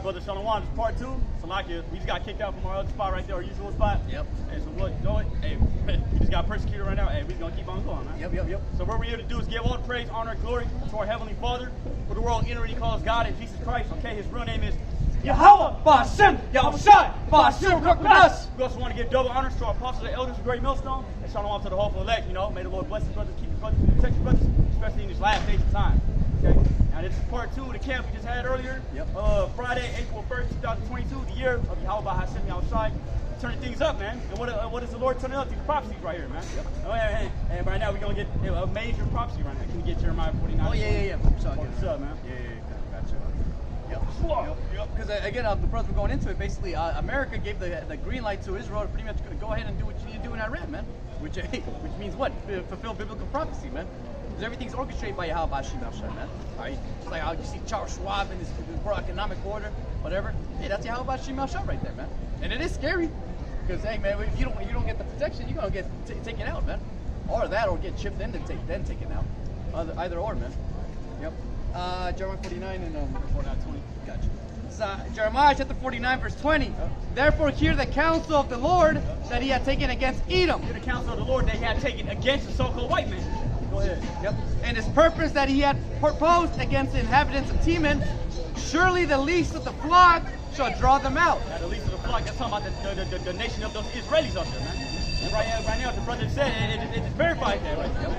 right, brother. Shalom. This is part 2. Salakia, we just got kicked out from our other spot right there, our usual spot. Yep. And so what? Go ahead. Hey, we just got persecuted right now. Hey, we just gonna keep on going, man. Yep. So what we're here to do is give all the praise, honor, and glory to our Heavenly Father, for the world entering calls God and Jesus Christ. Okay, His real name is Yahweh, Ba'ashem, Yahushai, Ba'ashem, us. We also want to give double honors to our apostles and elders of Great Millstone, and shalom to the hopeful elect. You know, may the Lord bless you, brothers, keep you brothers, protect you, brothers, especially in these last days of time. Okay. Now this is part 2 of the camp we just had earlier. Yep. Friday, April 1st, 2022, the year of Yahweh Ba'ashem, Yahushai. Turning things up, man. And what is the Lord turning up? These prophecies right here, man. Yep. Oh, and right now we're gonna get a major prophecy right now. Can you get Jeremiah 49? Oh yeah. What's up, man? Yeah. Gotcha. Yep. Because again, the brothers were going into it. Basically, America gave the green light to Israel to pretty much go ahead and do what you need to do in Iran, man. Which means what? Fulfill biblical prophecy, man. Because everything's orchestrated by Yahweh Ba'ashem, man. All right. It's like how you see Charles Schwab in this World Economic Order, whatever. Hey, that's Yahweh Ba'ashem right there, man. And it is scary. Because hey, man, if you don't get the protection, you're gonna get taken out, man. Or that, or get chipped in then taken out. Either or, man. Yep. Jeremiah 49 and 49:20. Gotcha. So, Jeremiah chapter 49 verse 20. Therefore hear the counsel of the Lord that he had taken against Edom. Hear the counsel of the Lord that he had taken against the so-called white man. Go ahead. Yep. And his purpose that he had proposed against the inhabitants of Teman. Surely the least of the flock shall draw them out. Now, the least of the flock, that's talking about the nation of those Israelis up there, man. And right now, the brother said, it just verifies that right there.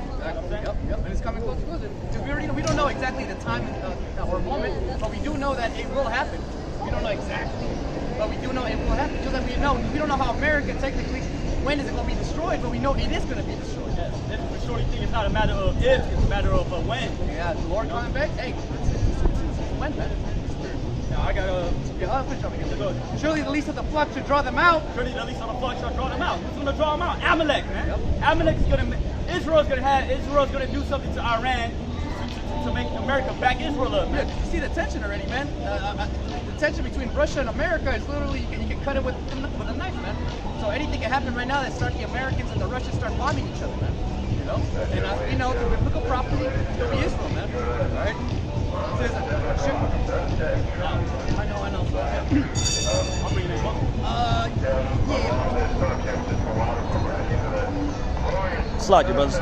Yep. And it's coming close. We don't know exactly the time or moment, but we do know that it will happen. We don't know exactly, but we do know it will happen. Just like we don't know how America technically, when is it going to be destroyed, but we know it is going to be destroyed. Yes, this shorty thing is not a matter of if, it's a matter of when. Yeah, the Lord coming back, hey, it's when, man. Now, I got surely the least of the flock should draw them out. Surely the least of the flock shall draw them out. Who's going to draw them out? Amalek, man. Yep. Amalek is going to, Israel's going to do something to Iran to make America back Israel up, man. Yeah, you see the tension already, man. The tension between Russia and America is literally, you can cut it with a knife, man. So anything can happen right now that start the Americans and the Russians start bombing each other, man. You know? And you know, the biblical prophecy will be Israel, man. All right? I know. I'm bringing this one. Slack brothers.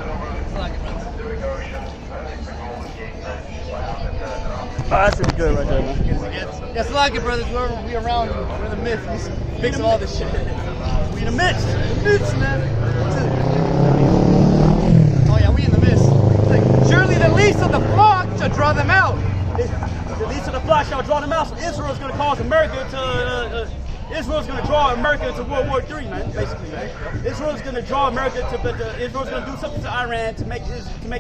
That's pretty good right there, man. Yeah, Slack brothers. We're around. We're in the midst. We fix all this shit. We in the midst. Man. Oh yeah, we in the midst. Surely the least of the flock shall draw them out. The least of the flock shall draw them out. So Israel's going to cause America to. Israel's going to draw America to World War III, man. Basically, man. Israel's going to draw America to. Israel's going to do something to Iran to make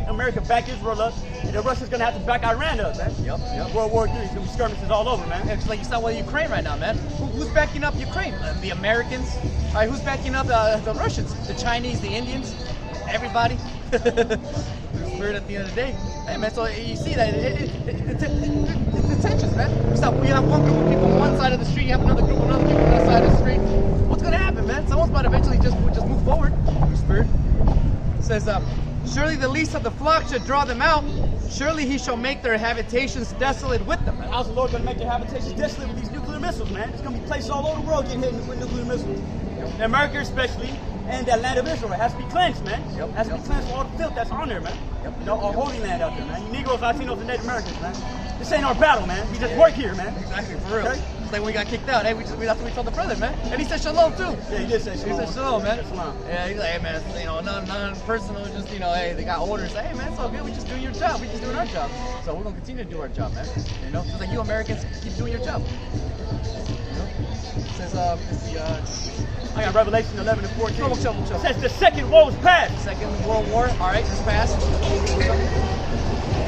America back Israel up, and then Russia's going to have to back Iran up, man. Yep. World War III is going to be skirmishes all over, man. Yeah, just like you saw with Ukraine right now, man. Who's backing up Ukraine? The Americans. All right, who's backing up the Russians? The Chinese, the Indians, everybody. Spirit at the end of the day. Hey, man, so you see that it's the tensions, man. We have one group of people on one side of the street, you have another group of other people on the other side of the street. What's going to happen, man? Someone's about to eventually just move forward. Spirit. It says, surely the least of the flock should draw them out. Surely he shall make their habitations desolate with them. How's the Lord going to make their habitations desolate with these nuclear missiles, man? It's going to be places all over the world getting hit with nuclear missiles. In America especially, and that land of Israel. It has to be cleansed, man. It has to be cleansed from all the filth that's on there, man. You know, our holy land out there, man. You Negroes, Latinos, and Native Americans, man. This ain't our battle, man. We just work here, man. Exactly, for real. Okay? It's like when we got kicked out. Hey, that's what we told the brother, man. And he said shalom too. Yeah, he did say shalom. He said shalom, man. Shalom. Yeah, he's like, hey, man, you know, none personal, just, you know, hey, they got orders. Hey, man, it's all good. We just doing your job. We just doing our job. So we're gonna continue to do our job, man. You know, just like you Americans keep doing your job. You know? It says, I got Revelation 11 and 14. It says the second woe is past. Second World War, all right, it's past.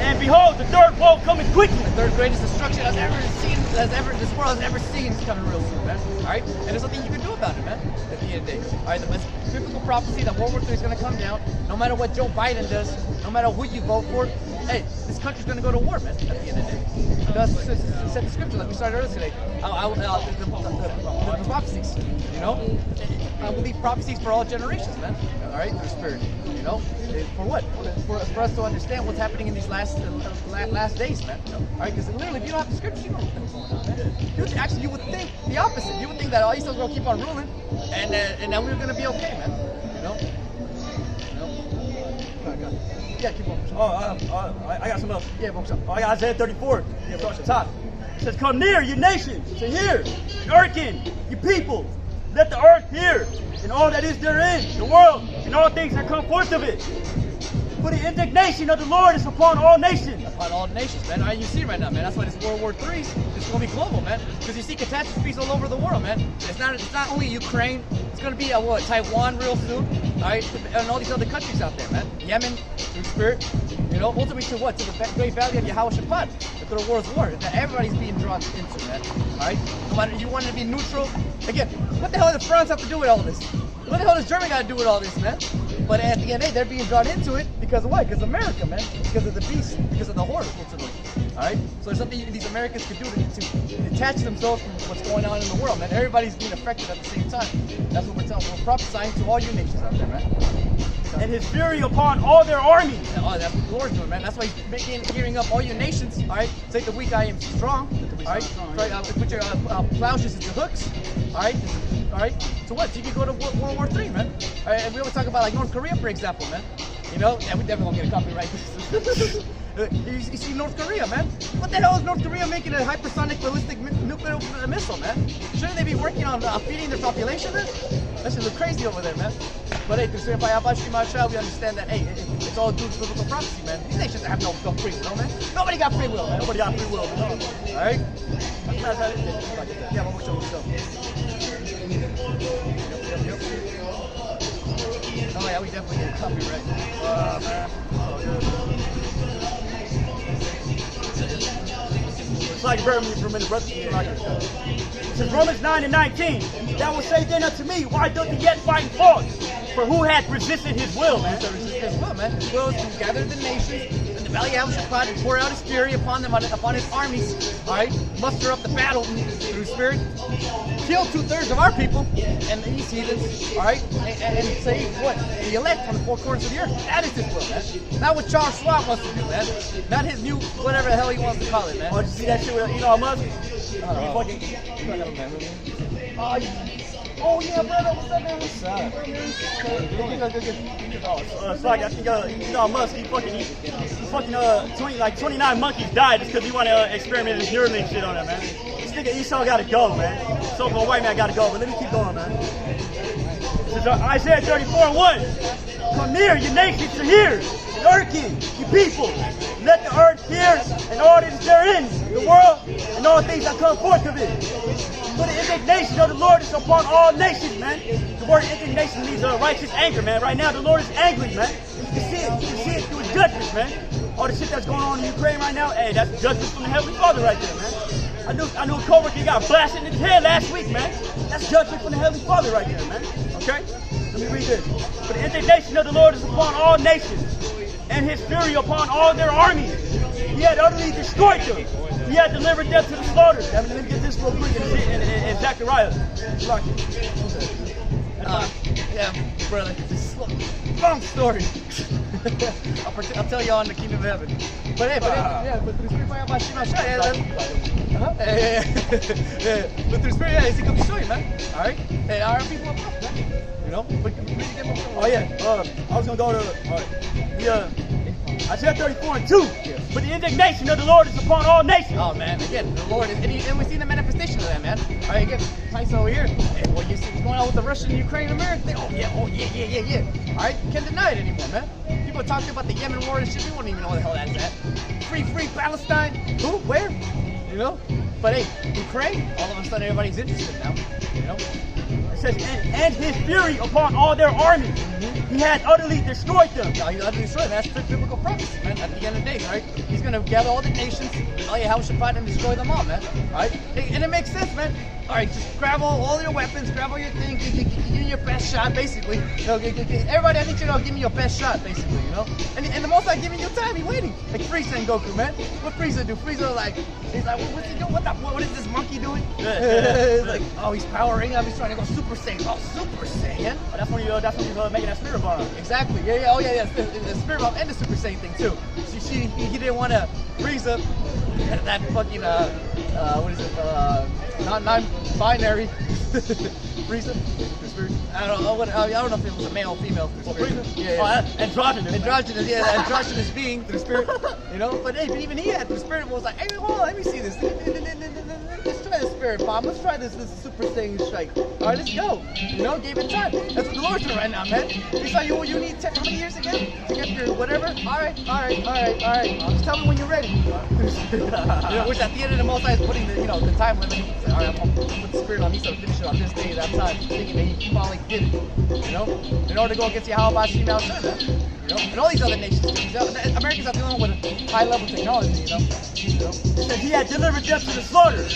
And behold, the third woe coming quickly. The third greatest destruction this world has ever seen is coming real soon, man. All right, and there's nothing you can do about it, man. At the end of the day, all right, the biblical prophecy that World War III is going to come down. No matter what Joe Biden does, no matter who you vote for, hey, this country's going to go to war, man. At the end of the day, that's said the scripture like we started earlier today. The prophecies, you know. I believe prophecies for all generations, man. All right, through Spirit, you know. For what? For us to understand what's happening in these last days, man. All right, because literally, if you don't have the scripture, you don't know what's going on, man. You actually you would think the opposite. You would think that all Esau's gonna keep on ruling, and then we're gonna be okay, man. You know. Yeah, keep on. I got some else. Yeah, bump some. I got Isaiah 34. Yeah, starts at the top. It says, "Come near, you nations, to hear, and hearken, you people. Let the earth hear, and all that is therein, the world, and all things that come forth of it. For the indignation of the Lord is upon all nations." Upon all nations, man. All right, you see right now, man. That's why this World War III is going to be global, man. Because you see catastrophes all over the world, man. It's not only Ukraine. It's going to be Taiwan real soon, all right, and all these other countries out there, man. Yemen, through spirit, you know, ultimately to what? To the Great Valley of Yehoshaphat, to the world's war that everybody's being drawn into, man. All right. No matter you wanted to be neutral. Again, what the hell does France have to do with all this? What the hell does Germany got to do with all this, man? But at the end of the day, they're being drawn into it because of what? Because of America, man. Because of the beast. Because of the horror, ultimately. All right? So there's something these Americans could do to detach themselves from what's going on in the world, man. Everybody's being affected at the same time. That's what we're telling. We're prophesying to all you nations out there, man. And his fury upon all their armies. Oh, that's what the Lord's doing, man. That's why he's gearing up all your nations, all right? Say the weak I am strong, all right? Put your plowshares into hooks, all right? All right? So what? So you can go to World War III, man. All right? And we always talk about like North Korea, for example, man. You know, and we definitely won't get a copyright. You see North Korea, man. What the hell is North Korea making a hypersonic ballistic nuclear missile, man? Shouldn't they be working on feeding their population, man? That should look crazy over there, man. But hey, through we understand that, hey, it's all due to biblical prophecy, man. These nations have no free will, man. Nobody got free will, man. Nobody got free will. All right? Yeah, one more show. Oh yeah, we definitely get copyright. Man. It's like bear with me for a minute, brother. It says Romans 9:19. That will say then unto me, why doth he yet fight and fought? For who hath resisted his will, man? His will, man. His will is to gather the nations in the valley of Yehoshaphat and pour out his fury upon them, upon his armies. All right, muster up the battle through spirit, kill 2/3 of our people and these heathens. All right, and say what? The elect from the four corners of the earth. That is his will, man. Not what Charles Schwab wants to do, man. Not his new whatever the hell he wants to call it, man. Oh, did you see that shit with Elon Musk? Oh yeah, brother. What's up, man? What's up? It's like I think Elon Musk, he fucking 29 monkeys died just because he wanted to experiment his Neuralink shit on them, man. This nigga Esau gotta go, man. So for a white man gotta go, but let me keep going, man. This is Isaiah 34:1. Come near, you nations, to hear, and hearken, you people. Let the earth hear, and all that is therein, the world, and all things that come forth of it. For the indignation of the Lord is upon all nations, man. The word indignation means righteous anger, man. Right now, the Lord is angry, man. You can see it. You can see it through his judgments, man. All the shit that's going on in Ukraine right now, hey, that's judgment from the Heavenly Father right there, man. I knew a coworker got blasted in his head last week, man. That's judgment from the Heavenly Father right there, man. Okay? Let me read this. For the indignation of the Lord is upon all nations, and his fury upon all their armies. He had utterly destroyed them. He had delivered them to the slaughter. Let me get this real quick in Zechariah. Yeah, brother, it's a long story. I'll tell you on the kingdom of heaven. But hey, but through spirit, but through spirit, it's going to show you, man. All right, and our people are tough, man. You know, but oh yeah, I was gonna go to Isaiah 34:2. But the indignation of the Lord is upon all nations. Oh man, again, the Lord is, and we see the manifestation of that, man. All right, again, nice over here. Hey, well, you see what's going on with the Russia and Ukraine and America? Oh yeah. All right, can't deny it anymore, man. People are talking about the Yemen war and shit. We won't even know what the hell that's at. Free Palestine. Who? Where? You know? But hey, Ukraine. All of a sudden, everybody's interested now. You know? It says, and his fury upon all their armies. He had utterly destroyed them. No, he utterly destroyed them. That's strict biblical prophecy, man. At the end of the day, right? He's going to gather all the nations, all Yehoshaphat, and destroy them all, man. All right? And it makes sense, man. All right, just grab all your weapons, grab all your things, give me your best shot, basically. You know, everybody, I need you to give me your best shot, basically, you know? And the most I giving you time, he's waiting. Like Frieza and Goku, man. What Frieza do? Frieza, he's like, what's he doing? What is this monkey doing? He's like, oh, he's powering up. He's trying to go Super Saiyan. Oh, Super Saiyan. That's when he's making that spirit bomb. Exactly. Yeah. Oh, yeah. The spirit bomb and the Super Saiyan thing, too. He didn't want to Frieza, that fucking, what is it, non-binary Frieza. I don't know if it was a male or female. Androgynous. Androgynous being through spirit. You know, but hey, but even he had the spirit was like, hey, hold on, let me see this. Let's try this spirit bomb. Let's try this super saiyan strike. All right, let's go. You know, gave it time. That's what the Lord's doing right now, man. He's like, you need how many years again to get your whatever? All right. Just tell me when you're ready. You know, which at the end of the Most High is putting the time limit. All right, I'm gonna put the spirit on me so to finish it on this day, that time, thinking that he finally did it. You know, in order to go against Yahweh Shem al Shah, man. You know, and all these other nations. Americans are the only one with high level technology. You know. It said he had delivered them to the slaughter.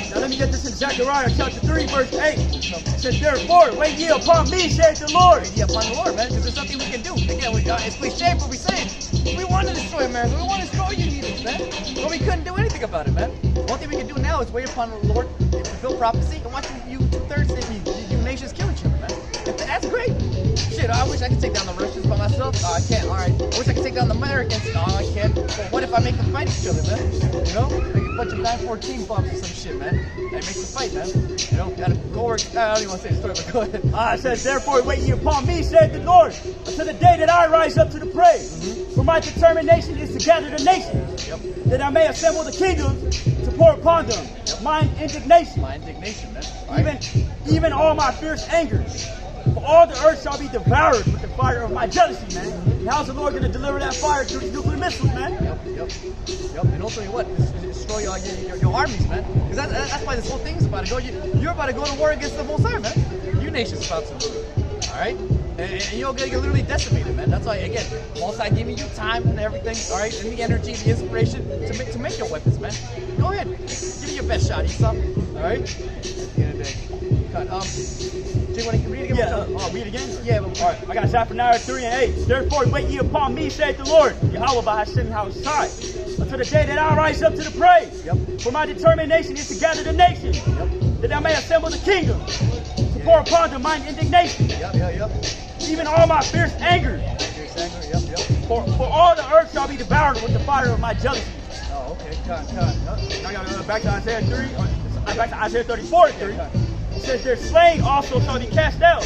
Now let me get this in Zechariah chapter 3, verse 8. It says, therefore, wait ye upon me, saith the Lord. Wait ye upon the Lord, man, because there's something we can do. Again, it's cliche, but we say it. We want to destroy America. We want to destroy you needles, man. But we couldn't do anything about it, man. One thing we can do now is wait upon the Lord, fulfill prophecy, and watch you 2/3 of you nations kill each other, man. That's great. Shit, I wish I could take down the Russians by myself. No, I can't. All right. I wish I could take down the Americans. No, I can't. But what if I make them fight each other, man? You know, make a bunch of 914 bombs or some shit, man. That makes them fight, man. You know, got to go work. I don't even want to say the story, but go ahead. It says, therefore, wait ye upon me, saith the Lord, until the day that I rise up to the praise. For my determination is to gather the nations, that I may assemble the kingdoms to pour upon them mine indignation. My indignation, man. Even all my fierce anger. For all the earth shall be devoured with the fire of my jealousy, man. And how's the Lord going to deliver that fire through the nuclear missiles, man? Yep. And also, what? Destroy your armies, man. Because that's why this whole thing's about to go. You're about to go to war against the Most High, man. Your nation's about to. All right? And you're going to get literally decimated, man. That's why, again, Most High giving you time and everything, all right? And the energy, the inspiration to make your weapons, man. Go ahead. Give it your best shot, Esau. All right? At the end of the day. Do you want to read again? Yeah, read again? Yeah. All right, I got Zechariah 3 and 8. Therefore, wait ye upon me, saith the Lord, Yahweh Shem al Shah, until the day that I rise up to the praise. For my determination is to gather the nations, that I may assemble the kingdom, to pour upon them mine indignation. Even all my fierce anger. For all the earth shall be devoured with the fire of my jealousy. Oh, okay. I got to go back to Isaiah 3, back to Isaiah 34 3. It says, their slain also shall be cast out,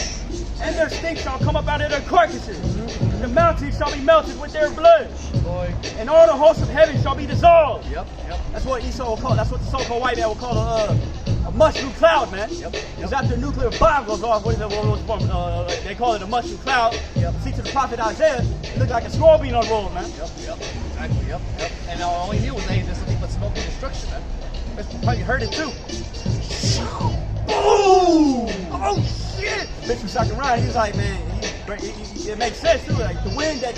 and their stink shall come up out of their carcasses. The mountains shall be melted with their blood, and all the hosts of heaven shall be dissolved. That's what Esau will call. That's what the so-called white man will call a mushroom cloud, man. Because after a nuclear bomb goes off, they call it a mushroom cloud. See, to the prophet Isaiah, it looked like a scroll being unrolled, man. Exactly. And all he knew was that there's something but smoke and destruction, man. Probably heard it too. Boom! Oh shit! Mr. Zechariah, he was like, man, it makes sense too. Like the wind that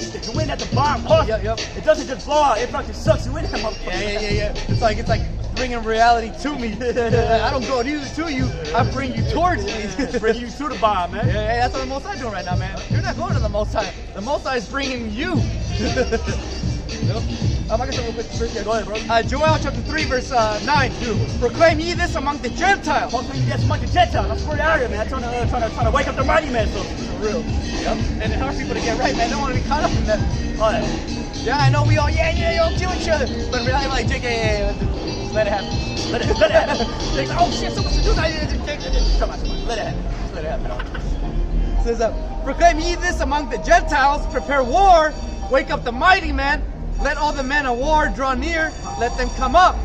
the bomb causes, it doesn't just blow out; it fucking sucks you in that motherfucker. Yeah. It's like bringing reality to me. I don't go to you. I bring you towards me. Bring you to the bomb, man. Yeah, that's what the Most High doing right now, man. You're not going to the Most High. The Most High is bringing you. I can say real quick. Yeah, go ahead, bro. Joel chapter 3, verse 9. Proclaim ye this among the Gentiles. Proclaim ye this among the Gentiles. That's where they are, man. Trying to wake up the mighty man, so for real. And it hard people to get right, man. They don't want to be caught up in that. Yeah, I know we all, y'all kill each other. But in reality, like, JK, let it happen. Let it happen. Like, oh shit, so what's to do now? Come on. Let it happen. Just let it happen. It says, proclaim ye this among the Gentiles. Prepare war. Wake up the mighty man. Let all the men of war draw near. Let them come up.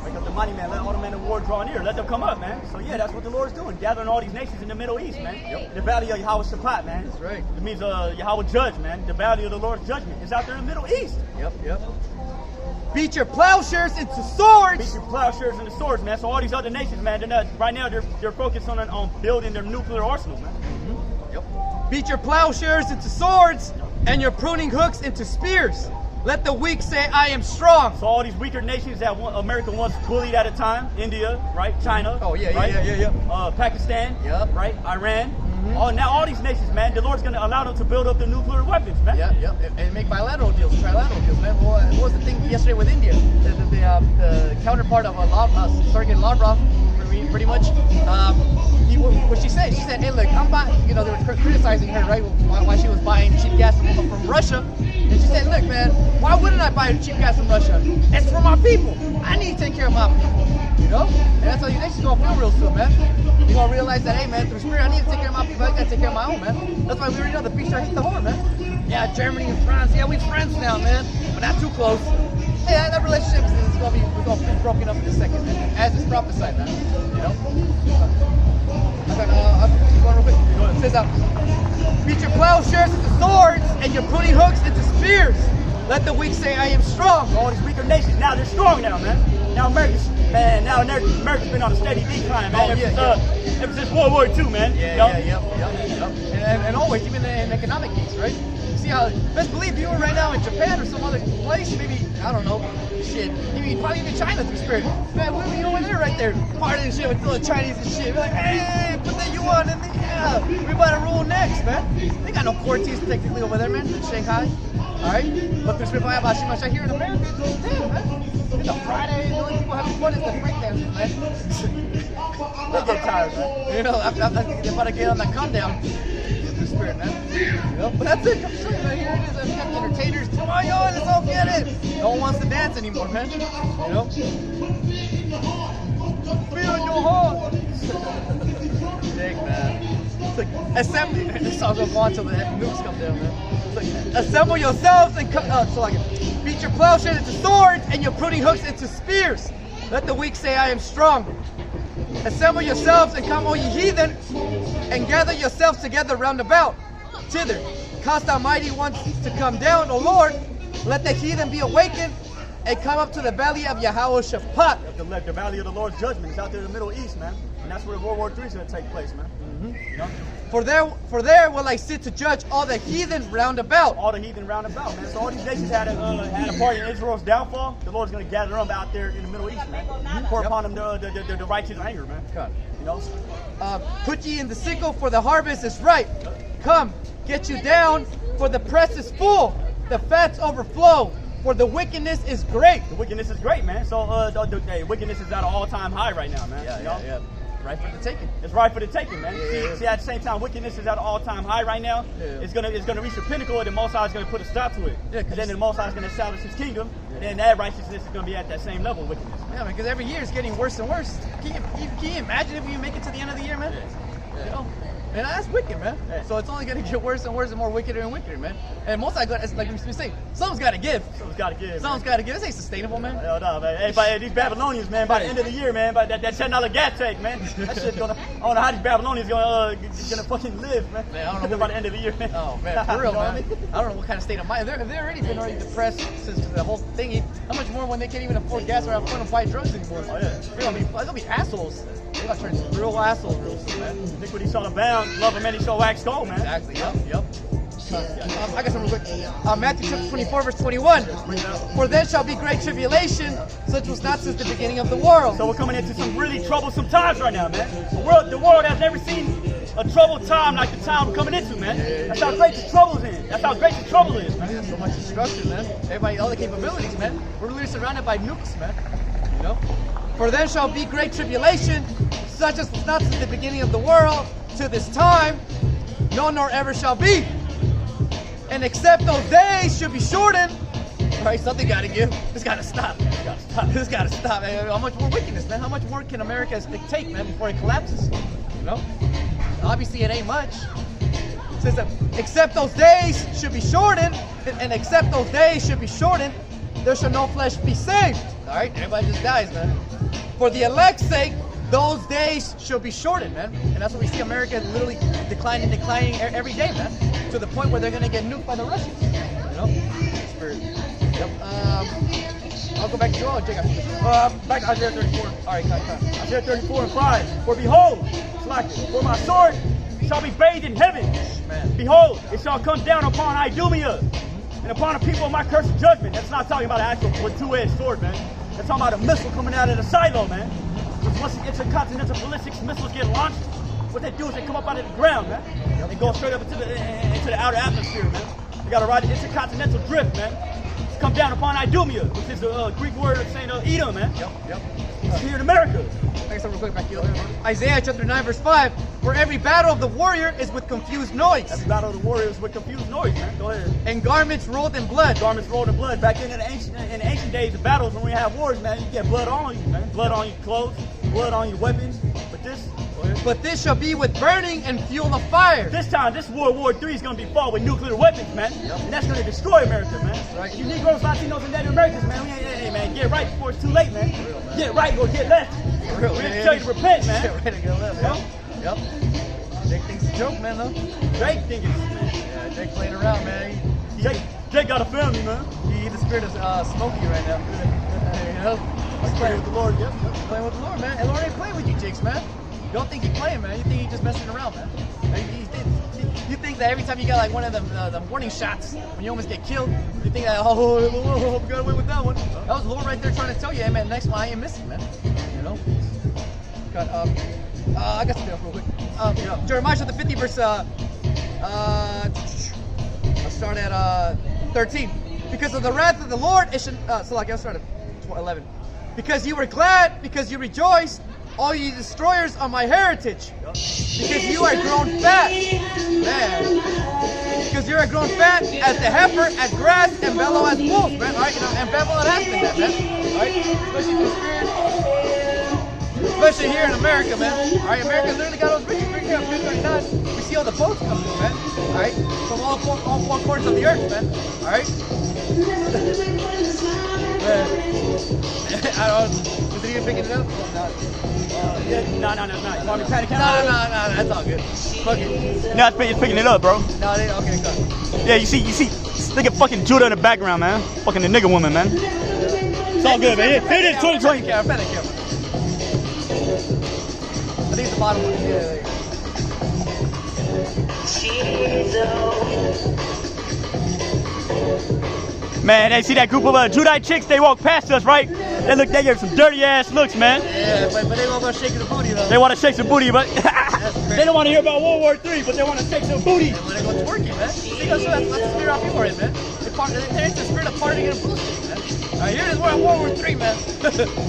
Wake up the mighty man. Let all the men of war draw near. Let them come up, man. So yeah, that's what the Lord's doing. Gathering all these nations in the Middle East, man. The valley of Yahweh Shabbat, man. That's right. It means Yahweh judge, man. The valley of the Lord's judgment is out there in the Middle East. Yep. Beat your plowshares into swords. Beat your plowshares into swords, man. So all these other nations, man, right now they're focused on building their nuclear arsenal, man. Beat your plowshares into swords and your pruning hooks into spears. Let the weak say, I am strong. So all these weaker nations that America once bullied at a time, India, right? China. Oh, yeah. Pakistan, Yep. right? Iran. Now all these nations, man, the Lord's going to allow them to build up their nuclear weapons, man. Yep. And make bilateral deals, trilateral deals, man. Well, what was the thing yesterday with India? The counterpart of Sergei Lavrov, pretty much. What she said, hey, look, I'm buying, they were criticizing her, right? Why she was buying cheap gas from Russia. And she said, look, man, why wouldn't I buy cheap gas from Russia? It's for my people. I need to take care of my people. know? And that's how you nations gonna feel real soon, man. You're gonna realize that, hey, man, through spirit, I need to take care of my people. I gotta take care of my own, man. That's why we already know the beast hate the whore, man. Yeah, Germany and France. Yeah, we friends now, man, but not too close. Yeah, that relationship is gonna be broken up in a second, man. As it's prophesied, man. You know. I'm going real quick. It says, beat your plowshares into swords and your pruning hooks into spears. Let the weak say, I am strong. All these weaker nations, now they're strong now, man. Now America's been on a steady decline, man. Ever since World War II, man. And always, even in economic case, right? You see how, best believe you were right now in Japan or some other place, maybe, I don't know, shit, probably even China through spirit. Man, what are we over there right there? Partying and shit with the Chinese and shit. We're like, hey, put the yuan in the, yeah, we about to rule next, man. They got no quarantines technically over there, man, in Shanghai. Alright? But through spirit, I here in America, damn, man. It's a Friday, the only people having fun is the breakdancers, man. They get tired, man. You know, they're about to get on that come down. The spirit, man. You know? But that's it. Come straight, man. Here it is. We got the entertainers. Come on, y'all. Let's all get it. No one wants to dance anymore, man. You know? Feel in your heart. Dang, man. It's like, assembly. This song's gonna go on until the nukes come down, man. It's like, assemble yourselves and come. So like, beat your plowshares into swords and your pruning hooks into spears. Let the weak say, I am strong. Assemble yourselves and come, O ye heathen, and gather yourselves together round about. Thither, cause thou mighty ones to come down, O Lord. Let the heathen be awakened and come up to the valley of Yehoshaphat. The valley of the Lord's judgment is out there in the Middle East, man. And that's where World War III is going to take place, man. You know? For there will I sit to judge all the heathen round about. All the heathen round about, man. So all these nations had a part in Israel's downfall. The Lord's going to gather them out there in the Middle East, man. Pour upon them the righteous anger, man. God. You know? Put ye in the sickle, for the harvest is ripe. Come, get you down, for the press is full. The fats overflow, for the wickedness is great. The wickedness is great, man. So wickedness is at an all-time high right now, man. Yeah. Right for the taking. It's right for the taking, man. See, at the same time, wickedness is at an all-time high right now. It's gonna reach the pinnacle, and the Most High is gonna put a stop to it. And then the Most High is gonna establish His kingdom, and then that righteousness is gonna be at that same level of wickedness. Yeah, man, because every year it's getting worse and worse. Can you imagine if we make it to the end of the year, man? You know? And that's wicked, man. So it's only going to get worse and worse and more wickeder and wickeder, man. And most I got, like we say, something's got to give. Something's got to give. Something's got to give. This ain't sustainable, man. Hell no, man. Hey, these Babylonians, man, by the end of the year, man, by that $10 gas tank, man, that shit's gonna. I don't know how these Babylonians gonna fucking live, man. I don't know by the end of the year, man. Oh man, for real, man. I don't know what kind of state of mind. They've already been depressed since the whole thingy. How much more when they can't even afford gas or afford to buy drugs anymore? Oh yeah. They're gonna be assholes. They're gonna turn into real assholes real soon, man. Iniquity shall abound, love of many shall wax cold, man. Exactly. Yep. I got some real quick. Matthew chapter 24, verse 21. For there shall be great tribulation, such was not since the beginning of the world. So we're coming into some really troublesome times right now, man. The world has never seen a troubled time like the time we're coming into, man. That's how great the trouble's in. That's how great the trouble is, man. There's so much destruction, man. Everybody, all the capabilities, man. We're literally surrounded by nukes, man. You know? For there shall be great tribulation, such as was not since the beginning of the world to this time, no nor ever shall be. And except those days should be shortened. All right, something got to give. This got to stop. This got to stop. Man. How much more wickedness, man? How much more can America take, man, before it collapses? You know? Obviously, it ain't much. It says that except those days should be shortened, and except those days should be shortened, there shall no flesh be saved. All right, everybody just dies, man. For the elect's sake, those days shall be shortened, man. And that's what we see America literally declining every day, man. To the point where they're going to get nuked by the Russians. You know? Spirit. Yep. I'll go back to you all, Jacob. Back to Isaiah 34. All right, come. Isaiah 34 and 5. For behold, for my sword shall be bathed in heaven. Man. Behold, it shall come down upon Idumea and upon the people of my cursed judgment. That's not talking about an actual two-edged sword, man. That's talking about a missile coming out of the silo, man. Once the intercontinental ballistic missiles get launched, what they do is they come up out of the ground, man. They go straight up into the outer atmosphere, man. They got to ride the intercontinental drift, man. Come down upon Idumea, which is the Greek word of saying Edom, man. Yep. peace here in America. Thanks, real quick, back here. Isaiah chapter 9, verse 5. For every battle of the warrior is with confused noise. Every battle of the warriors with confused noise, man. Go ahead. And garments rolled in blood. Garments rolled in blood. Back in the ancient days of battles, when we have wars, man, you get blood on you, man. Blood on your clothes, blood on your weapons. But this shall be with burning and fuel of fire. This time, this World War III is going to be fought with nuclear weapons, man. Yep. And that's going to destroy America, man. Right. You Negroes, Latinos, and Native Americans, man. Hey, man, get right before it's too late, man. Get right or get left. We're going to tell you to repent, man. Get right or get left, yep. Jake thinks it's a joke, man, though. Jake thinks it's, man. Yeah, Jake playing around, man. Jake got a family, man. He the spirit of Smokey right now. You know? He's playing with the Lord, yep. Playing with the Lord, man. And Lord ain't playing with you, Jakes, man. You don't think he's playing, man. You think he's just messing around, man. You think that every time you got like one of the warning shots, when you almost get killed, you think that, oh, we got away with that one. That was the Lord right there trying to tell you, hey, man, next one I ain't missing, man. You know? God, I got some stuff real quick. Jeremiah chapter 50, verse, I'll start at 13. Because of the wrath of the Lord, it should, so like I'll start at 11. Because you were glad, because you rejoiced, all you destroyers of my heritage, because you are grown fat, man. Because you are grown fat as the heifer, as grass, and bellow as wolves, man. All right, you know, and Babylon has been that, man. All right, especially here in America, man. All right, America literally got those riches right here on 239. We see all the boats coming, man. All right, from all four corners of the earth, man. All right. I don't. Was it even picking it up? No. You want me to pat the No, that's all good. Fuck it. No, it's picking it up, bro. No, okay, go. Yeah, you see, look at fucking Judah in the background, man. Fucking the nigga woman, man. It's all good, man. It is 2020. I think it's the bottom one. Yeah, Man, they see that group of Judite chicks, they walk past us, right? They give some dirty ass looks, man. Yeah, but they want to shake the booty, though. They want to shake some booty, but they don't want to hear about World War III, but they want to shake some booty. They want to go twerking, man. See, that's the spirit of people are in, man. There's the spirit of partying and bullshit, man. Alright, here it is, we're in World War III, man.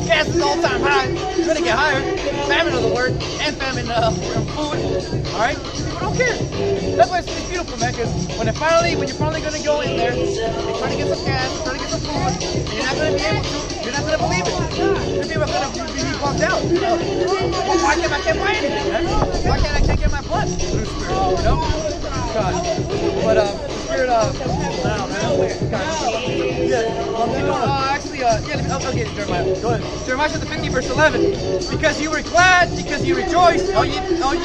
Gas is all time high. It's gonna get higher. Famine of the word, and famine food. Alright? People don't care. That's why it's beautiful, man, because when you're finally gonna go in there, you're trying to get some gas, trying to get some food, and you're not gonna be able to, you're not gonna believe it. Your people are gonna be bumped out. You know? Well, why can't I buy anything, man? Why can't I get my blood through the spirit? You know? God. But the spirit of okay, Jeremiah. Go ahead. Jeremiah chapter 50, verse 11. Because you were glad, because you rejoiced, all ye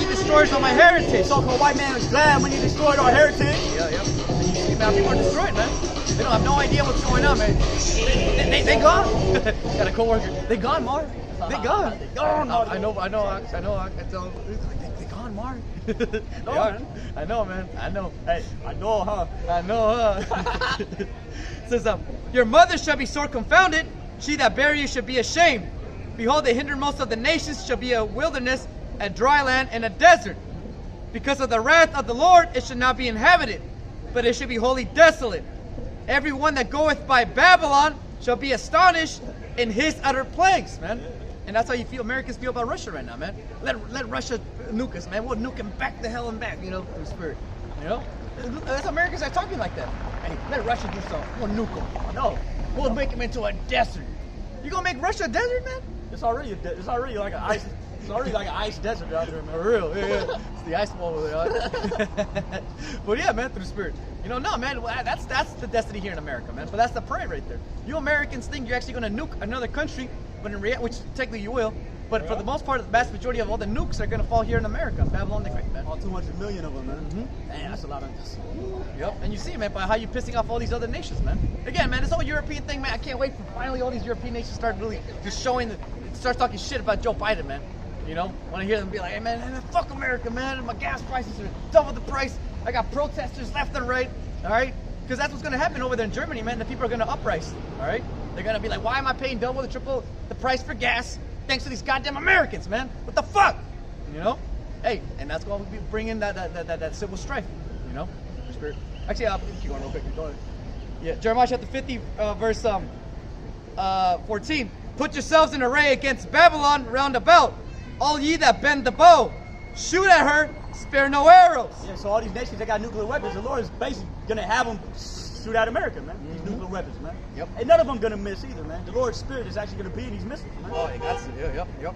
destroyers of my heritage. So-called white man was glad when you destroyed our heritage. Yeah. See, man, people are destroyed, man. They don't have no idea what's going on, man. They gone. Got a coworker. They gone, Mark. They gone. They gone. I know. I tell them. They gone, Mark. No, man. I know, man. I know. Hey, I know, huh? I know, huh? Says, your mother shall be sore confounded. She that bare you shall be ashamed. Behold, the hindermost of the nations shall be a wilderness, a dry land, and a desert. Because of the wrath of the Lord, it shall not be inhabited, but it shall be wholly desolate. Every one that goeth by Babylon shall be astonished in his utter plagues, man. And that's how you feel. Americans feel about Russia right now, man. Let Russia nuke us, man. We'll nuke them back the hell and back, you know, through spirit. You know? That's Americans are talking like that. Hey, let Russia do something. We'll nuke them. No, we'll make them into a desert. You gonna make Russia a desert, man? It's already like an ice. It's already like an ice desert out there, man. For real, yeah. It's the ice wall over there. But yeah, man, through the spirit. You know, no, man, that's the destiny here in America, man. But that's the pride right there. You Americans think you're actually gonna nuke another country, but in reality, which technically you will. But for the most part, the vast majority of all the nukes are going to fall here in America. Babylon the Great, man. All 200 million of them, man. Mm-hmm. Man, that's a lot of this. Yep. And you see, man, by how you're pissing off all these other nations, man. Again, man, this whole European thing, man, I can't wait for finally all these European nations start really just start talking shit about Joe Biden, man. You know? Want to hear them be like, hey, man, fuck America, man. My gas prices are double the price. I got protesters left and right. All right? Because that's what's going to happen over there in Germany, man. The people are going to uprise. All right? They're going to be like, why am I paying double the triple the price for gas? Thanks to these goddamn Americans, man. What the fuck? You know? Hey, and that's going to be bringing that civil strife. You know? Actually, I'll keep going real quick. Go ahead. Yeah, Jeremiah chapter 50, verse 14. Put yourselves in array against Babylon round about, all ye that bend the bow. Shoot at her, spare no arrows. Yeah, so all these nations that got nuclear weapons, the Lord is basically gonna have them shoot at America, man. These nuclear weapons, man. Yep. And none of them gonna miss either, man. The Lord's Spirit is actually gonna be in these missiles, man. Oh, you got to. Yep.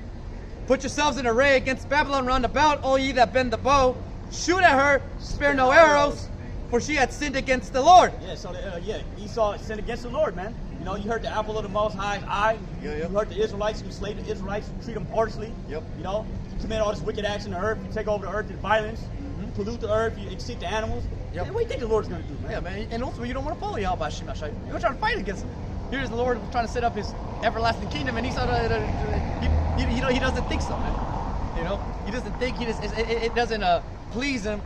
Put yourselves in array against Babylon round about, all ye that bend the bow. Shoot at her, spare no arrows, for she had sinned against the Lord. Yeah, so Esau sinned against the Lord, man. You know, you hurt the apple of the Most High's eye. Yeah. You hurt the Israelites, you enslaved the Israelites, you treat them harshly. Yep. You know, you commit all this wicked acts in the earth, you take over the earth in violence, you pollute the earth, you exceed the animals. Yep. What do you think the Lord's gonna do, man? Yeah, man. And also, you don't want to follow Yahweh Hashem. You're trying to fight against him. Here's the Lord trying to set up his everlasting kingdom, and he doesn't think so, man. You know, he doesn't think it doesn't please him.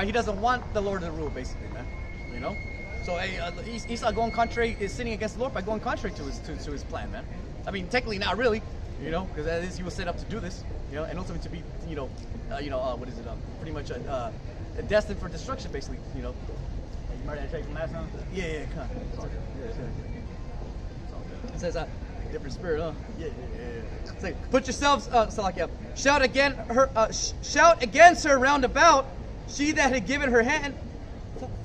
He doesn't want the Lord to rule, basically, man. You know. So Esau going contrary is sinning against the Lord by going contrary to his plan, man. I mean, technically not really, you know, because that is he was set up to do this, you know, and also to be, what is it? Pretty much destined for destruction, basically, you know. You remember that take from last time? Yeah, come on. It says different spirit, huh? Yeah. It's like, Put yourselves, shout against her round about. She that had given her hand,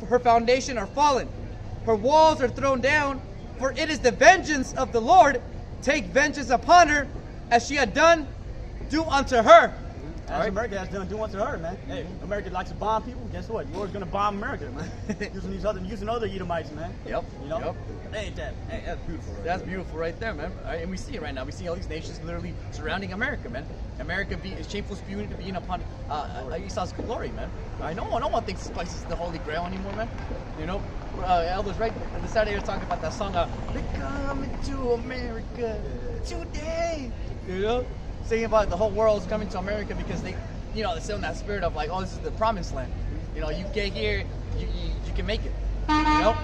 her foundation are fallen. Her walls are thrown down, for it is the vengeance of the Lord. Take vengeance upon her, as she had done, do unto her. As America has done, do unto her, man. Hey, America likes to bomb people. Guess what? The Lord's gonna bomb America, man. using other Edomites, man. Yep. You know. Yep. Hey, that's beautiful. Right That's beautiful right there, man. And we see it right now. We see all these nations literally surrounding America, man. America is shameful being upon Esau's glory, man. No one thinks this place is the Holy Grail anymore, man. You know, elders, right? The Saturday was talking about that song, "They're coming to America today." You know, saying about the whole world's coming to America because they, you know, they're still in that spirit of like, oh, this is the promised land. You know, you get here, you can make it. You know.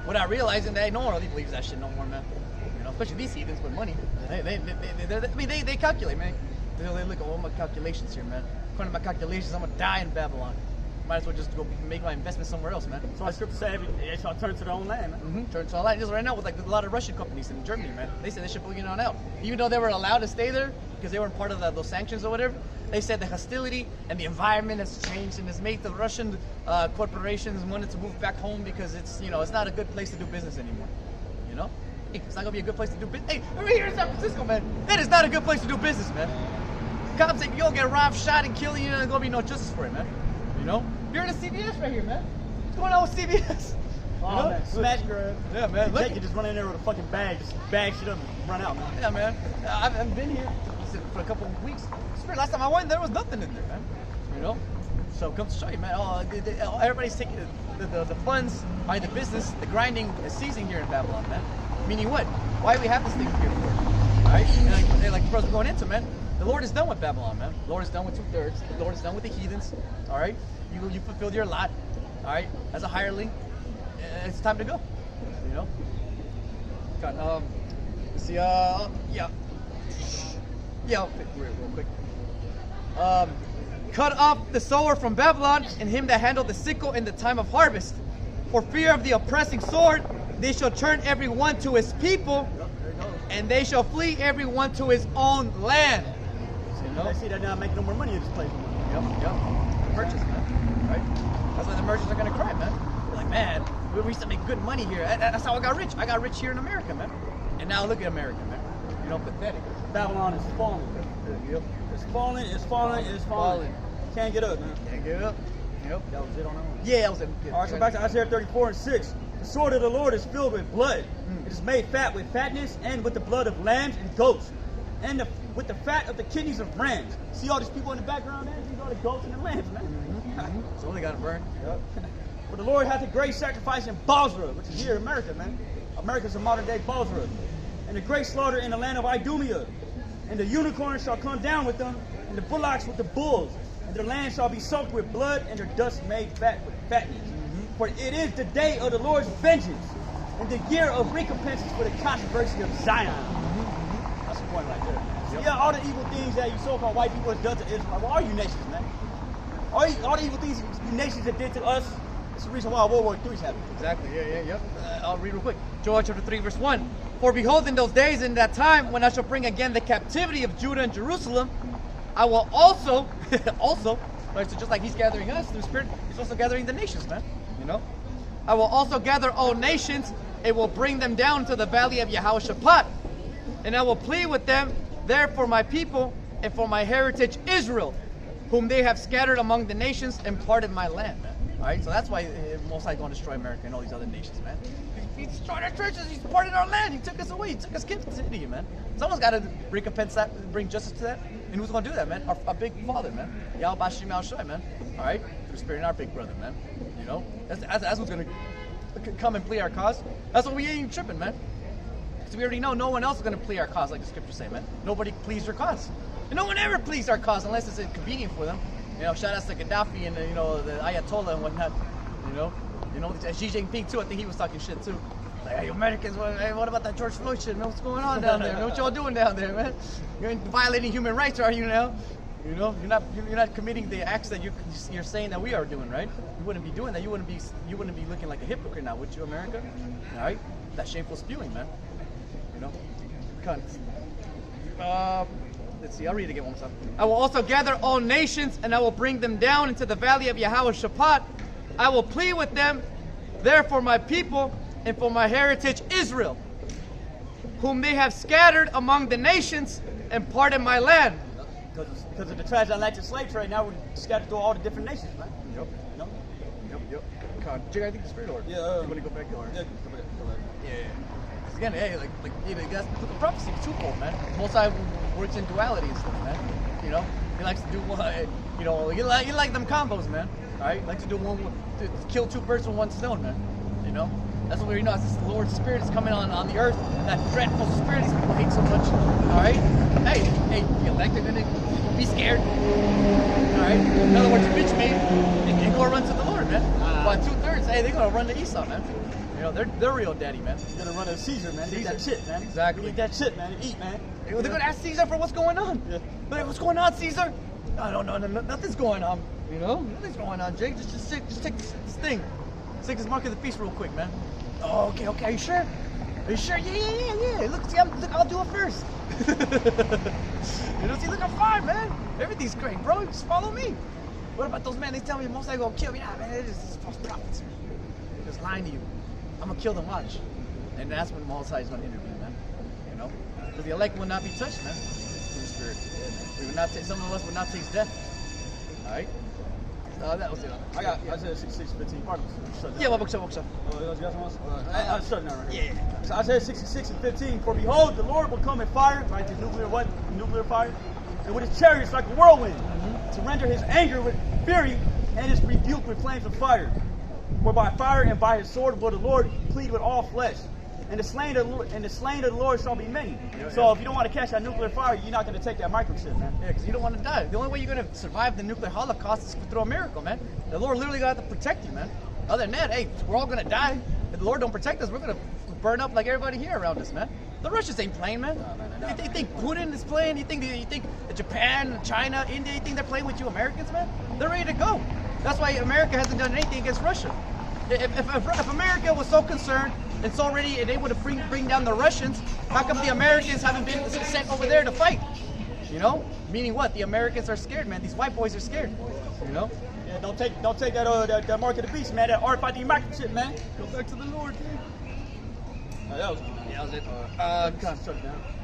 Without realizing that no one really believes that shit no more, man. You know, especially these heathens with money. They calculate, man. They look at all my calculations here, man. According to my calculations, I'm gonna die in Babylon. Might as well just go make my investment somewhere else, man. So our scripture say they shall turn to their own land, man. Turn to all that. Just right now with like a lot of Russian companies in Germany, man. They said they should boogie on out, even though they were allowed to stay there because they weren't part of those sanctions or whatever. They said the hostility and the environment has changed and has made the Russian corporations wanted to move back home because it's, you know, it's not a good place to do business anymore. You know, hey, it's not gonna be a good place to do business. Hey, we're here in San Francisco, man. It is not a good place to do business, man. Cops say you'll get robbed, shot, and killed, and there's gonna be no justice for it, man. You know, you're in a CVS right here, man. What's going on with CVS? Oh, You know? man, smash grab. Yeah, man. Look. Jake can just run in there with a fucking bag, just bag shit up and run out, man. Yeah, man. I've been here for a couple of weeks. Last time I went, there was nothing in there, man. You know? So come to show you, man. Everybody's taking the funds by the business, the grinding is ceasing here in Babylon, man. Meaning what? Why do we have this thing here for? Alright? And like the brothers going into, man. The Lord is done with Babylon, man. The Lord is done with 2/3. The Lord is done with the heathens. Alright? You fulfilled your lot. Alright? As a hireling. It's time to go. You know? God, see, yeah. Yeah, I'll pick real quick. Cut off the sower from Babylon, and him that handled the sickle in the time of harvest. For fear of the oppressing sword, they shall turn every one to his people, and they shall flee every one to his own land. You know? I see that now making no more money in this place. Yep. The merchants, man. Right? That's why the merchants are gonna cry, man. They're like, man, we used to make good money here. That's how I got rich. I got rich here in America, man. And now look at America, man. You know, pathetic. Babylon is falling. Yep. It's falling. Can't get up, man. Can't get up. Yep. That was it on that one. Yeah, that was it. All right, so back to Isaiah 34:6. The sword of the Lord is filled with blood. It is made fat with fatness and with the blood of lambs and goats, and with the fat of the kidneys of rams. See all these people in the background there? These are the goats and the lambs, man. So they got to burn. Yep. For the Lord hath a great sacrifice in Bozrah, which is here in America, man. America's a modern day Bozrah. And a great slaughter in the land of Idumea. And the unicorns shall come down with them, and the bullocks with the bulls. And their land shall be soaked with blood, and their dust made fat with fatness. For it is the day of the Lord's vengeance, and the year of recompenses for the controversy of Zion. That's the point right there. So yeah, all the evil things that you so-called white people have done to Israel, well, all you nations, man. All the evil things you nations have did to us, it's the reason why World War III is happening. Exactly. Yeah. I'll read real quick. Joel chapter 3, verse 1. For behold, in those days, in that time, when I shall bring again the captivity of Judah and Jerusalem, I will also, right, so just like he's gathering us through Spirit, he's also gathering the nations, man. You know? I will also gather all nations, and will bring them down to the valley of Yehoshaphat, and I will plead with them there for my people and for my heritage Israel, whom they have scattered among the nations and parted my land, man. All right, so that's why most likely going to destroy America and all these other nations, man. He destroyed our churches. He's parted our land. He took us away. He took us captivity, man. Someone's got to recompense that, bring justice to that. And who's going to do that, man? Our big father, man. Yahweh Bashim Al Shai, man. All right, through Spirit and our big brother, man. You know, that's what's going to come and plead our cause. That's what we ain't even tripping, man. Because we already know no one else is going to plead our cause, like the scriptures say, man. Nobody pleads your cause. And no one ever pleads our cause unless it's inconvenient for them. You know, shout out to Gaddafi and you know, the Ayatollah and whatnot. You know, Xi Jinping too. I think he was talking shit too. Like, hey, Americans, what about that George Floyd shit, man? What's going on down there? What y'all doing down there, man? You ain't violating human rights, are you now? You know, you're not committing the acts that you're saying that we are doing, right? You wouldn't be doing that. You wouldn't be looking like a hypocrite now, would you, America? All right, that shameful spewing, man. You know, cunts. Let's see, I'll read it again one more time. I will also gather all nations, and I will bring them down into the valley of Yehoshaphat. I will plead with them there for my people and for my heritage Israel, whom they have scattered among the nations and parted my land. Because of the transatlantic slave trade, now we're scattered through all the different nations, man. Yep. You know? Yep. God, Jay, I think the Spirit Lord. Yeah. You want to go back there? Yeah, go back. Yeah. Again, hey, like you know, that's the prophecy is twofold, man. Most I works in duality and stuff, man. You know, he likes to do one. You know, you like them combos, man. All right, likes to do one, to kill two birds with one stone, man. You know, that's what we know. It's the Lord's Spirit is coming on the earth. That dreadful spirit these people hate so much. All right, hey, the elect are gonna be scared. All right, in other words, rich man and go run to the Lord, man. But 2/3, hey, they're gonna run to Esau, man. You know, they're real daddy, man. You're gonna run to Caesar, man. Eat that shit, man. Exactly. Eat that shit, man. Eat, man. They're gonna ask Caesar for what's going on. Yeah. Like, what's going on, Caesar? No, nothing's going on. You know, nothing's going on, Jake. Just take this thing. Let's take this mark of the beast real quick, man. Oh, okay. Are you sure? Are you sure? Yeah. Look, I'll do it first. You know, see, look, I'm fine, man. Everything's great, bro. Just follow me. What about those men? They tell me most likely gonna kill me. Nah, man, they're just false prophets, man. They're just lying to you. I'm gonna kill them, watch. And that's when the Most High is gonna intervene, man. You know? Because the elect will not be touched, man. Through the Spirit. We would not some of us would not taste death. Alright? That was it. I got Isaiah 66:15. Pardon me. Yeah, what book? Oh, you got some else? I'm shutting down right here. Yeah. So Isaiah 66:15. For behold, the Lord will come in fire, right? The nuclear fire, and with his chariots like a whirlwind, to render his anger with fury and his rebuke with flames of fire. For by fire and by his sword will the Lord plead with all flesh, and the slain of the Lord shall be many. So if you don't want to catch that nuclear fire, you're not going to take that microchip, man. Yeah, because you don't want to die. The only way you're going to survive the nuclear holocaust is through a miracle, man. The Lord literally got to protect you, man. Other than that, hey, we're all going to die. If the Lord don't protect us, we're going to burn up like everybody here around us, man. The Russians ain't playing, man. No. You think Putin is playing? You think Japan, China, India, you think they're playing with you Americans, man? They're ready to go. That's why America hasn't done anything against Russia. If America was so concerned and so ready and able to bring down the Russians, how come the Americans haven't been sent over there to fight? You know? Meaning what? The Americans are scared, man. These white boys are scared. You know? Yeah, don't take that mark of the beast, man. That RFID microchip, man. Go back to the Lord, man. That was it.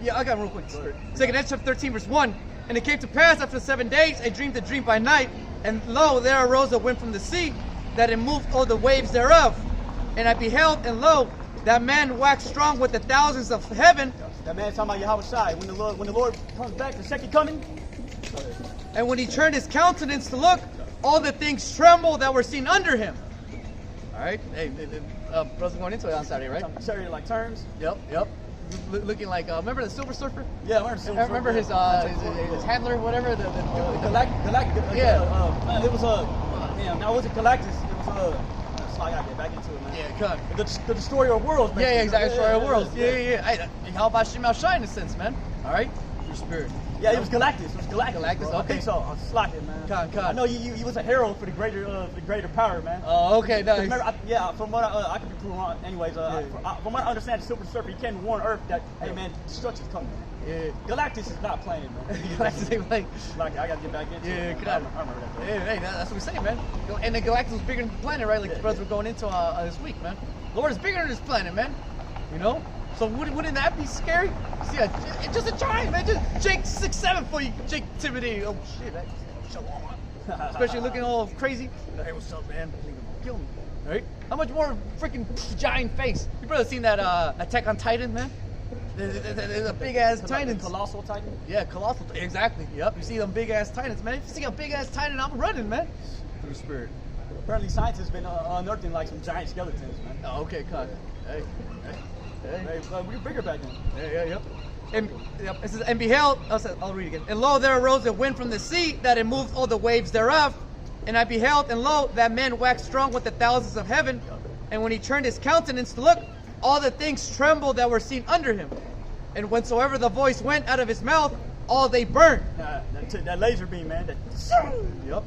Yeah, I got real quick. Second Ezra chapter 13, verse 1. And it came to pass after 7 days, I dreamed a dream by night, and lo, there arose a wind from the sea, that it moved all the waves thereof. And I beheld, and lo, that man waxed strong with the thousands of heaven. That man's talking about Yahweh Shai. When the Lord comes back, the second coming. And when he turned his countenance to look, all the things trembled that were seen under him. All right. Hey, brothers going into it on Saturday, right? Saturday like turns. Yep. Looking like, remember the Silver Surfer? Yeah, I remember the Silver Surfer. Remember his handler, whatever? The Galactus. Yeah. It was damn, now it wasn't Galactus. It was I gotta get back into it, man. Yeah, cut. The destroyer of worlds, man. Yeah, exactly. Destroyer of worlds. Yeah. How about Shemal Shai in a sense, man? All right. Your spirit. Yeah, it was Galactus. It was Galactus. Galactus, Bro. I okay. think so. I was slacking, man. Con. I know you was a herald for the greater power, man. Oh, okay, nice. Remember, from what I could be proven wrong. Anyways, from what I understand, the Silver Surfer, he came to warn Earth that, hey man, destruction's coming. Yeah. Galactus is not playing, man. Galactus ain't like. Like, I gotta get back into it. Could I remember that. Bro. Hey, that's what we're saying, man. And the Galactus was bigger than the planet, right? Like the brothers were going into this week, man. Lord is bigger than this planet, man. You know? So wouldn't that be scary? See, just a giant, man. Just Jake 6'7" for you, Jake Timothy. Oh shit, man. Especially looking all crazy. Hey, what's up, man? Kill me, right? How much more freaking giant face? You probably seen that Attack on Titan, man. There's a big ass Titan. Colossal Titan. Yeah, colossal. Exactly. Yep. You see them big ass Titans, man. If you see a big ass Titan, I'm running, man. Through spirit. Apparently, science has been unearthing like some giant skeletons, man. Oh, okay, cut. Hey. We were bigger back then. Yep. And it says, and beheld, I'll read it again. And lo, there arose a wind from the sea that it moved all the waves thereof. And I beheld, and lo, that man waxed strong with the thousands of heaven. And when he turned his countenance to look, all the things trembled that were seen under him. And whensoever the voice went out of his mouth, all they burned. That laser beam, man. Yep.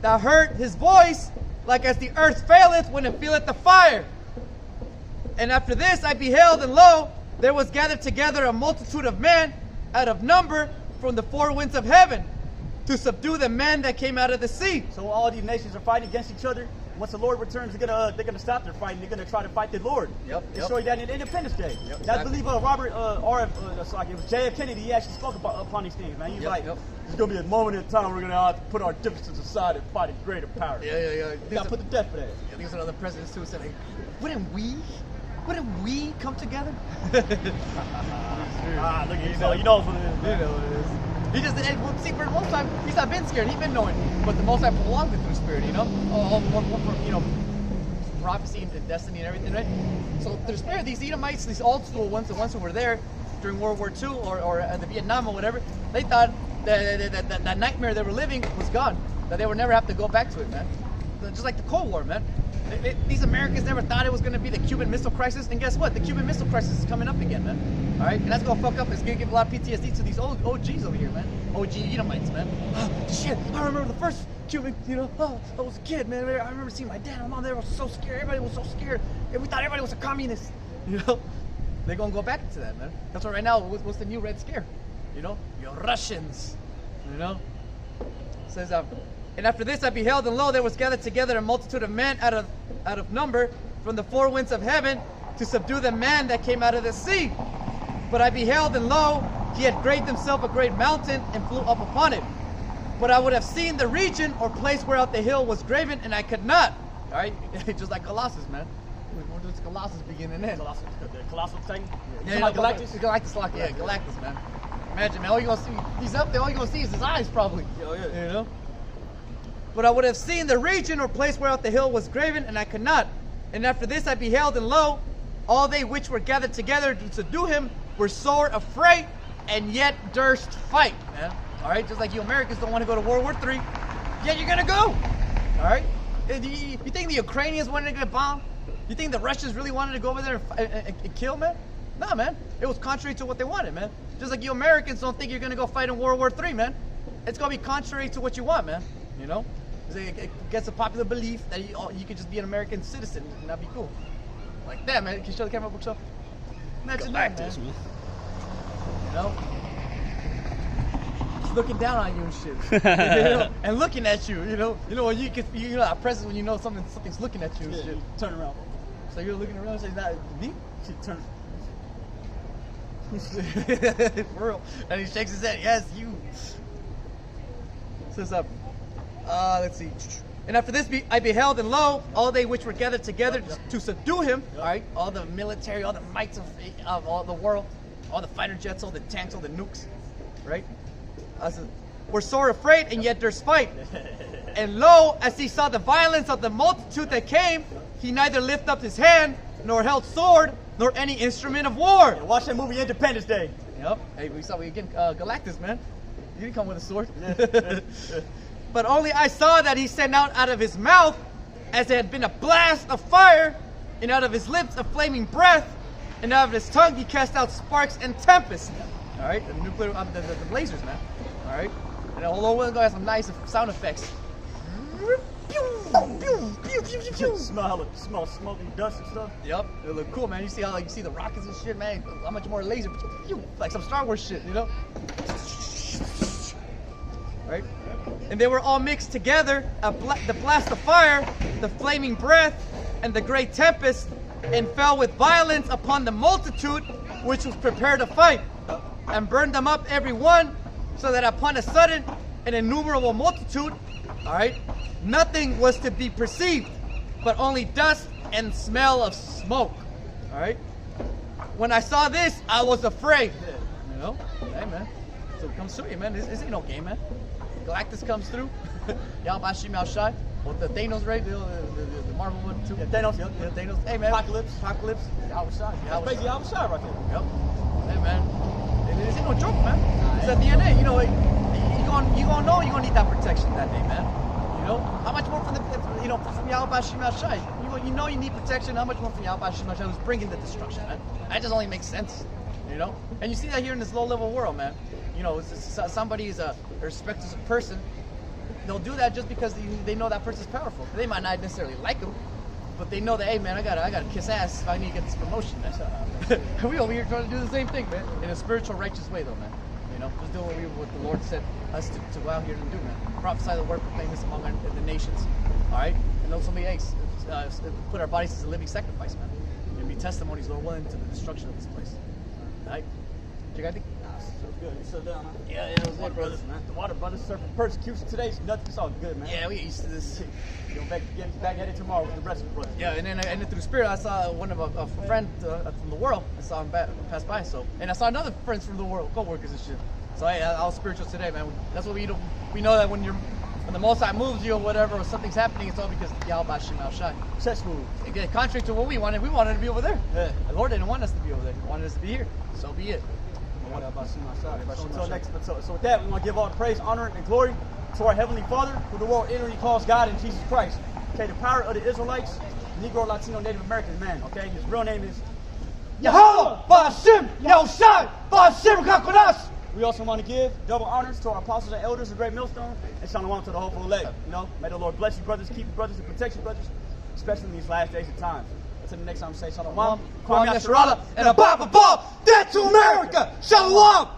Thou heard his voice, like as the earth faileth when it feeleth the fire. And after this I beheld, and lo, there was gathered together a multitude of men out of number from the four winds of heaven to subdue the men that came out of the sea. So all these nations are fighting against each other. Once the Lord returns, they're gonna stop their fighting. They're gonna try to fight the Lord. They show you that in Independence Day. I believe Robert it was J.F. Kennedy. He actually spoke upon these things, man. He's like, there's gonna be a moment in time we're gonna have to put our differences aside and fight a greater power. Yeah. You gotta put to death for that. I think it's another president too said, like, wouldn't we come together? Look at you know what it is. You know what it is. He just, see, for the most time, he's not been scared. He's been knowing. But the most time prolonged it through spirit, you know? Prophecy and destiny and everything, right? So through spirit, these Edomites, these old school ones, the ones who were there during World War II or the Vietnam or whatever, they thought that nightmare they were living was gone. That they would never have to go back to it, man. Just like the Cold War, man. These Americans never thought it was going to be the Cuban Missile Crisis, and guess what? The Cuban Missile Crisis is coming up again, man. All right, and that's going to fuck up. It's going to give a lot of PTSD to these old OGs over here, man. OG Edomites, man. Oh, shit, I remember the first Cuban, I was a kid, man. I remember seeing my dad and mom. They were so scared. Everybody was so scared. And we thought everybody was a communist, They're going to go back to that, man. That's why right now, what's the new Red Scare? Your Russians, It says, and after this I beheld, and lo, there was gathered together a multitude of men out of number from the four winds of heaven to subdue the man that came out of the sea. But I beheld, and lo, he had graved himself a great mountain and flew up upon it. But I would have seen the region or place whereout the hill was graven, and I could not. All right, just like Colossus, man. Where does Colossus begin and end? The colossal thing. Galactus, Galactus, man. Imagine, man. All you gonna see, he's up there. All you gonna see is his eyes, probably. Yeah. But I would have seen the region or place whereout the hill was graven, and I could not. And after this I beheld, and lo, all they which were gathered together to subdue him were sore afraid, and yet durst fight, man. All right, just like you Americans don't want to go to World War III, yet you're gonna go. All right, you think the Ukrainians wanted to get bombed? You think the Russians really wanted to go over there and kill, man? No, man. It was contrary to what they wanted, man. Just like you Americans don't think you're gonna go fight in World War III, man. It's gonna be contrary to what you want, man. It gets a popular belief that you could just be an American citizen and that'd be cool. Like that, man. Can you show the camera, bookshelf? Imagine that, man. Just looking down on you and shit. And looking at you, when you can, at present when you know something's looking at you and shit. Turn around. So you're looking around and say, "Not me." She turns. For real. And he shakes his head. Yes, you. Says up. Let's see. And after this I beheld, and lo, all they which were gathered together to subdue him, all right, all the military, all the mights of all the world, all the fighter jets, all the tanks, all the nukes, right, were sore afraid, and yet durst fight. And lo, as he saw the violence of the multitude that came, he neither lifted up his hand, nor held sword, nor any instrument of war. Yeah, watch that movie Independence Day. Yep. Hey, we saw again Galactus, man. You didn't come with a sword. But only I saw that he sent out of his mouth, as it had been a blast of fire, and out of his lips a flaming breath, and out of his tongue he cast out sparks and tempests. All right, the nuclear, the lasers, man. All right, and the whole world has some nice sound effects. Smell smoke and dust and stuff. Yep, it look cool, man. You see how you see the rockets and shit, man. How much more laser, like some Star Wars shit, you know? Right? And they were all mixed together, the blast of fire, the flaming breath, and the great tempest, and fell with violence upon the multitude which was prepared to fight, and burned them up every one, so that upon a sudden an innumerable multitude, all right, nothing was to be perceived, but only dust and smell of smoke. All right. When I saw this, I was afraid. You know? Hey, man. So it comes through you, man. This ain't no game, man. Galactus comes through. Yao Bashim Yao Shai. Well, the Thanos, right? The Marvel one, too. Yeah, Thanos, yeah. Yeah, Thanos. Hey, man. Apocalypse. Yao Shai. That's basically Yahweh Shai right there. Yep. Hey, man. This ain't no joke, man. It's at the end of the day, you know, you gonna know you're gonna need that protection that day, man. You know? How much more from Yao Bashim Yao Shai? You know you need protection. How much more from Yao Bashim Yao Shai who's bringing the destruction, man? That just only makes sense. You know, and you see that here in this low-level world, man. You know, somebody is a respected person. They'll do that just because they know that person's powerful. They might not necessarily like him, but they know that, hey, man, I gotta kiss ass if I need to get this promotion, man. We over here trying to do the same thing, man, in a spiritual, righteous way, though, man. You know, just doing what the Lord said us to go out here and do, man. Prophesy the word, proclaim this among the nations. All right, and also put our bodies as a living sacrifice, man, and be testimonies, Lord willing, to the destruction of this place. Right? You got anything? Nah, so good. You sit down, huh? Yeah, it was Water good, brothers, man. The water brothers surfing persecution today is nothing. It's all good, man. Yeah, we used to this. Get back at it tomorrow with the rest of the brothers. Yeah, and then through the spirit, I saw one of a friend from the world. I saw him pass by. So, and I saw another friends from the world, co-workers and shit. So, hey, I was spiritual today, man. That's what we do. We know that when the Most High moves you or whatever, or something's happening, it's all because Yao Bashim Yao Shai. Chest move. Again, contrary to what we wanted to be over there. Yeah. The Lord didn't want us to be over there. He wanted us to be here. So be it. So with that, we want to give all the praise, honor, and glory to our Heavenly Father, who the world inwardly calls God in Jesus Christ. Okay, the power of the Israelites, Negro, Latino, Native American man. Okay, his real name is Yahweh, Ba'ashem, Yahushai, Ba'ashem Kakonas. We also want to give double honors to our apostles and elders of Great Millstone, and shalom to the hopeful elect. You know, may the Lord bless you, brothers, keep you, brothers, and protect you, brothers, especially in these last days and times. Until the next time, say shalom. Kwame Yasharala, and a Bible ball. That's America. Shalom.